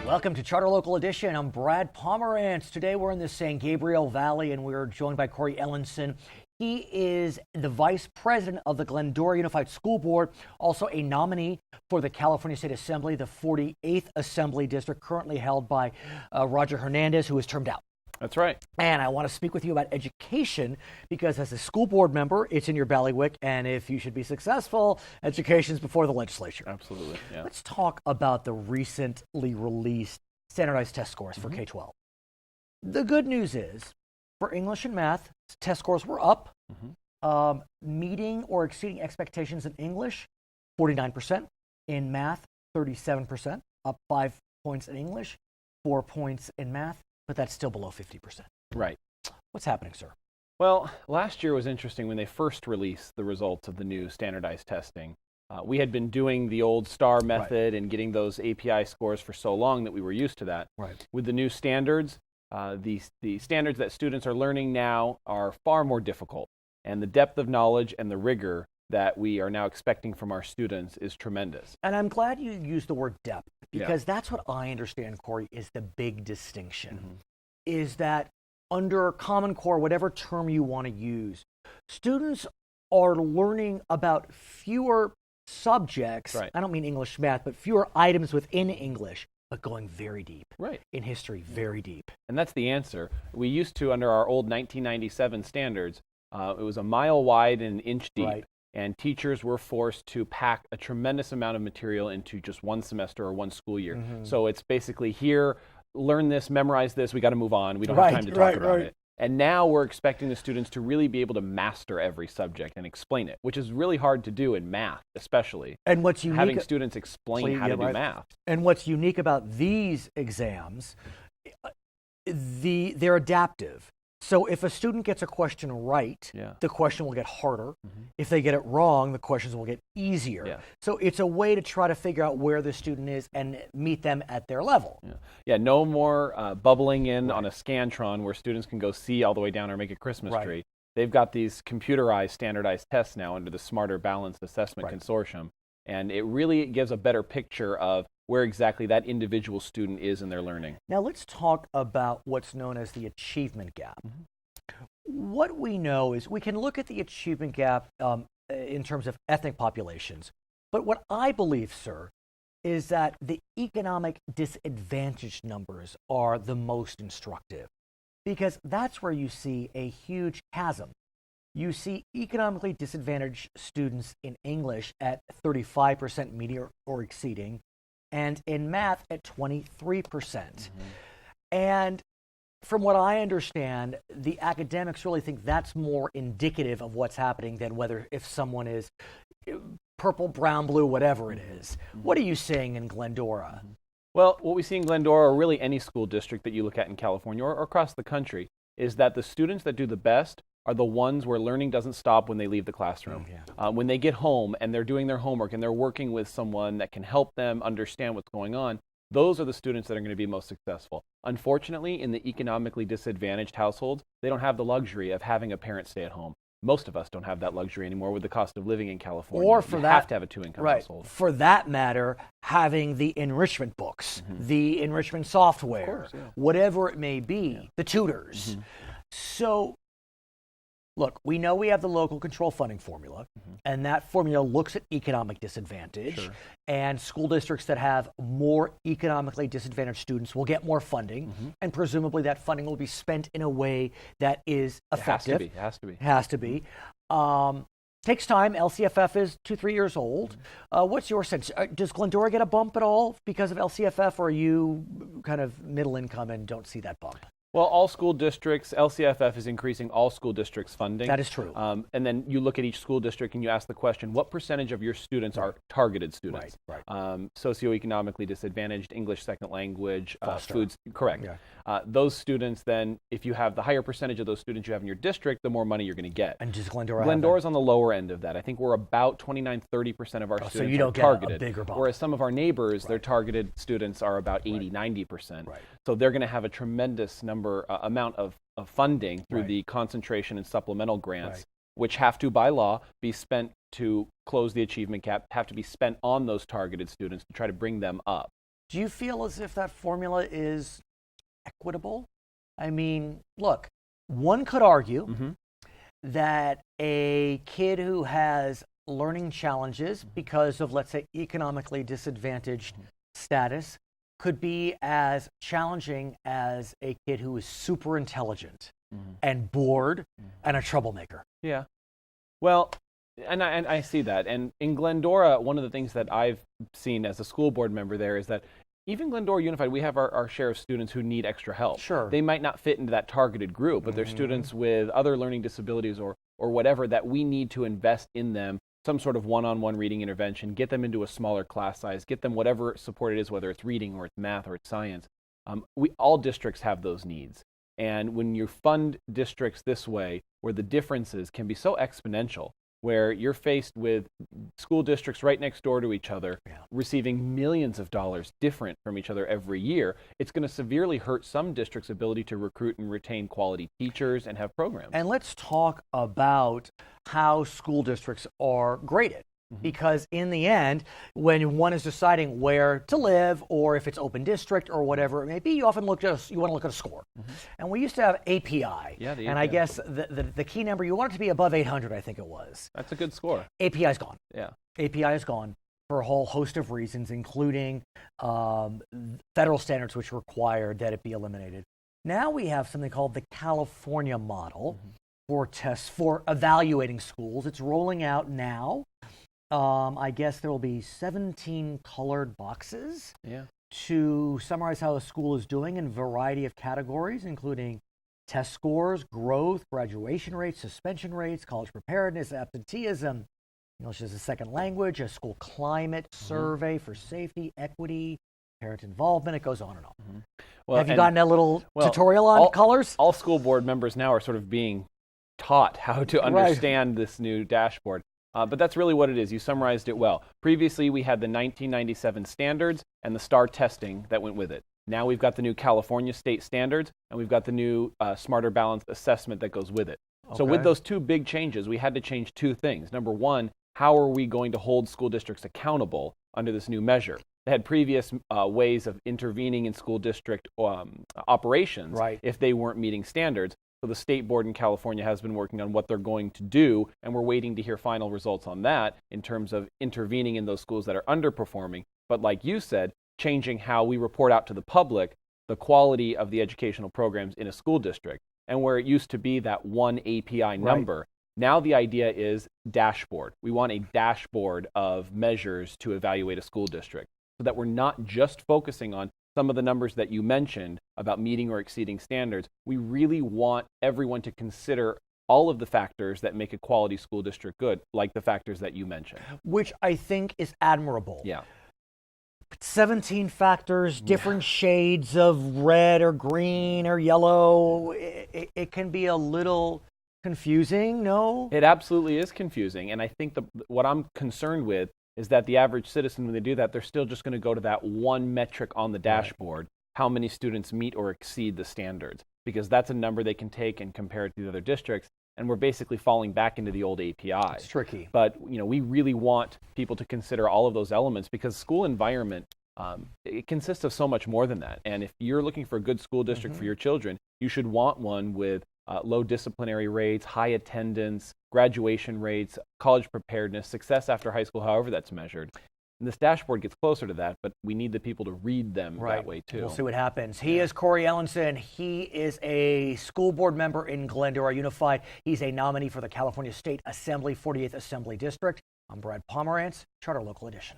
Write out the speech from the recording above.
Welcome to Charter Local Edition. I'm Brad Pomerance. Today we're in the San Gabriel Valley and we're joined by Cory Ellenson. He is the vice president of the Glendora Unified School Board, also a nominee for the California State Assembly, the 48th Assembly District, currently held by Roger Hernandez, who is termed out. That's right. And I want to speak with you about education because as a school board member, it's in your bailiwick, and if you should be successful, education's before the legislature. Absolutely, yeah. Let's talk about the recently released standardized test scores for K-12. The good news is, for English and math, test scores were up, meeting or exceeding expectations in English, 49%. In math, 37%, up 5 points in English, 4 points in math, but that's still below 50%. Right. What's happening, sir? Well, last year was interesting when they first released the results of the new standardized testing. We had been doing the old STAR method and getting those API scores for so long that we were used to that. Right. With the new standards, the standards that students are learning now are far more difficult. And the depth of knowledge and the rigor that we are now expecting from our students is tremendous. And I'm glad you used the word depth, because that's what I understand, Cory, is the big distinction, is that under Common Core, whatever term you want to use, students are learning about fewer subjects. Right. I don't mean English, math, but fewer items within English, but going very deep. Right. In history, very deep. And that's the answer. We used to, under our old 1997 standards, it was a mile wide and an inch deep. Right. And teachers were forced to pack a tremendous amount of material into just one semester or one school year. So it's basically here, learn this, memorize this, we got to move on. We don't have time to talk about it. And now we're expecting the students to really be able to master every subject and explain it, which is really hard to do in math, especially. And what's unique, having students explain how to do math. And what's unique about these exams, they're adaptive. So if a student gets a question right, the question will get harder. If they get it wrong, the questions will get easier. So it's a way to try to figure out where the student is and meet them at their level. Yeah, no more bubbling in on a Scantron where students can go see all the way down or make a Christmas tree. They've got these computerized standardized tests now under the Smarter Balanced Assessment Consortium. And it really gives a better picture of where exactly that individual student is in their learning. Now let's talk about what's known as the achievement gap. What we know is we can look at the achievement gap in terms of ethnic populations. But what I believe, sir, is that the economic disadvantaged numbers are the most instructive, because that's where you see a huge chasm. You see economically disadvantaged students in English at 35% median or exceeding, and in math at 23%. And from what I understand, the academics really think that's more indicative of what's happening than whether if someone is purple, brown, blue, whatever it is. What are you seeing in Glendora? Well, what we see in Glendora, or really any school district that you look at in California or across the country, is that the students that do the best are the ones where learning doesn't stop when they leave the classroom. When they get home and they're doing their homework and they're working with someone that can help them understand what's going on, those are the students that are going to be most successful. Unfortunately, in the economically disadvantaged households, they don't have the luxury of having a parent stay at home. Most of us don't have that luxury anymore with the cost of living in California. Or for you that, have to have a two-income household. For that matter, having the enrichment books, the enrichment software, whatever it may be, the tutors. So, look, we know we have the local control funding formula, and that formula looks at economic disadvantage, and school districts that have more economically disadvantaged students will get more funding, and presumably that funding will be spent in a way that is effective. It has to be. Has to be. Takes time. LCFF is 2-3 years old. What's your sense? Does Glendora get a bump at all because of LCFF, or are you kind of middle income and don't see that bump? Well, all school districts, LCFF is increasing all school districts' funding. That is true. And then you look at each school district and you ask the question, what percentage of your students are targeted students? Socioeconomically disadvantaged, English second language, foods, correct. Those students then, if you have the higher percentage of those students you have in your district, the more money you're going to get. And does Glendora Glendora's on the lower end of that. I think we're about 29-30% of our students so you don't are targeted. Get a bigger bump. Whereas some of our neighbors, their targeted students are about 80-90%. So they're going to have a tremendous amount of funding through the concentration and supplemental grants, which have to, by law, be spent to close the achievement gap, have to be spent on those targeted students to try to bring them up. Do you feel as if that formula is equitable? I mean, look, one could argue that a kid who has learning challenges because of, let's say, economically disadvantaged status could be as challenging as a kid who is super intelligent and bored and a troublemaker. Yeah. Well, and I see that. And in Glendora, one of the things that I've seen as a school board member there is that even Glendora Unified, we have our share of students who need extra help. Sure. They might not fit into that targeted group, but they're students with other learning disabilities or whatever that we need to invest in them, some sort of one-on-one reading intervention, get them into a smaller class size, get them whatever support it is, whether it's reading or it's math or it's science. All districts have those needs. And when you fund districts this way, where the differences can be so exponential, where you're faced with school districts right next door to each other, receiving millions of dollars different from each other every year, it's going to severely hurt some districts' ability to recruit and retain quality teachers and have programs. And let's talk about how school districts are graded. Because in the end, when one is deciding where to live or if it's open district or whatever it may be, you often you want to look at a score. And we used to have API. Yeah, the and API. I guess the key number, you want it to be above 800, I think it was. That's a good score. API is gone. Yeah. API is gone for a whole host of reasons, including federal standards which required that it be eliminated. Now we have something called the California model for tests for evaluating schools. It's rolling out now. I guess there will be 17 colored boxes to summarize how a school is doing in a variety of categories, including test scores, growth, graduation rates, suspension rates, college preparedness, absenteeism, English as a second language, a school climate survey for safety, equity, parent involvement. It goes on and on. Well, have you gotten a little tutorial on colors? All school board members now are sort of being taught how to understand this new dashboard. But that's really what it is. You summarized it well. Previously, we had the 1997 standards and the STAR testing that went with it. Now we've got the new California state standards, and we've got the new Smarter Balanced assessment that goes with it. So with those two big changes, we had to change two things. Number one, how are we going to hold school districts accountable under this new measure? They had previous ways of intervening in school district operations if they weren't meeting standards. So the state board in California has been working on what they're going to do, and we're waiting to hear final results on that in terms of intervening in those schools that are underperforming. But like you said, changing how we report out to the public the quality of the educational programs in a school district. And where it used to be that one API number, now the idea is dashboard. We want a dashboard of measures to evaluate a school district so that we're not just focusing on some of the numbers that you mentioned about meeting or exceeding standards. We really want everyone to consider all of the factors that make a quality school district good, like the factors that you mentioned. Which I think is admirable. Yeah. 17 factors, different shades of red or green or yellow. It can be a little confusing, no? It absolutely is confusing. And I think what I'm concerned with is that the average citizen, when they do that, they're still just going to go to that one metric on the dashboard, how many students meet or exceed the standards, because that's a number they can take and compare it to the other districts. And we're basically falling back into the old API. It's tricky. But we really want people to consider all of those elements, because school environment, it consists of so much more than that. And if you're looking for a good school district for your children, you should want one with low disciplinary rates, high attendance, graduation rates, college preparedness, success after high school, however that's measured. And this dashboard gets closer to that, but we need the people to read them that way too. We'll see what happens. He is Cory Ellenson. He is a school board member in Glendora Unified. He's a nominee for the California State Assembly 48th Assembly District. I'm Brad Pomerance, Charter Local Edition.